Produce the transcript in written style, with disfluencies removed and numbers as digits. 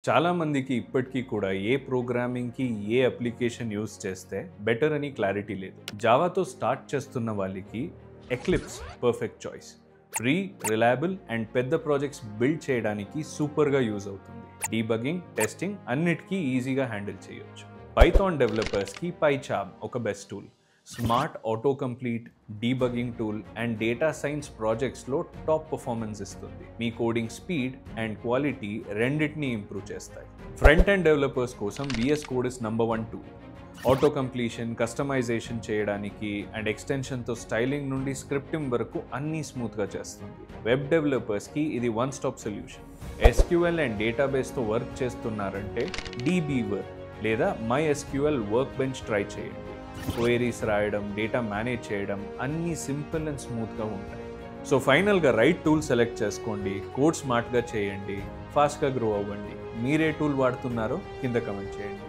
చాలా మందికి ఇప్పటికీ కూడా ఏ ప్రోగ్రామింగ్‌కి, ఏ అప్లికేషన్ యూజ్ చేస్తే బెటర్ అని క్లారిటీ లేదు. జావాతో స్టార్ట్ చేస్తున్న వాళ్ళకి eclipse perfect choice. Free, reliable and పెద్ద ప్రాజెక్ట్స్ బిల్డ్ చేయడానికి సూపర్‌గా యూజ్ అవుతుంది. డీబగ్గింగ్, టెస్టింగ్ అన్నిటికీ ఈజీగా హ్యాండిల్ చేయొచ్చు. పైథాన్ డెవలపర్స్‌కి పైచార్మ్ ఒక best tool. Smart auto complete, debugging tool and data science ప్రాజెక్ట్స్లో టాప్ పర్ఫార్మెన్స్ ఇస్తుంది. మీ కోడింగ్ స్పీడ్ అండ్ క్వాలిటీ రెండింటినీ ఇంప్రూవ్ చేస్తాయి. ఫ్రంట్ ఎండ్ డెవలపర్స్ కోసం VS Code is #1 tool. Auto completion, customisation చేయడానికి అండ్ ఎక్స్టెన్షన్తో స్టైలింగ్ నుండి స్క్రిప్టింగ్ వరకు అన్నీ స్మూత్గా చేస్తుంది. వెబ్ డెవలపర్స్కి ఇది one stop solution. SQL and డేటాబేస్తో వర్క్ చేస్తున్నారంటే DBeaver లేదా MySQL వర్క్ బెంచ్ ట్రై చేయండి. క్వైరీస్ రాయడం, డేటా మేనేజ్ చేయడం అన్నీ సింపుల్ అండ్ స్మూత్గా ఉంటాయి. సో ఫైనల్గా రైట్ టూల్ సెలెక్ట్ చేసుకోండి, కోడ్ స్మార్ట్గా చేయండి, ఫాస్ట్గా గ్రో అవ్వండి. మీరే టూల్ వాడుతున్నారో కింద కమెంట్ చేయండి.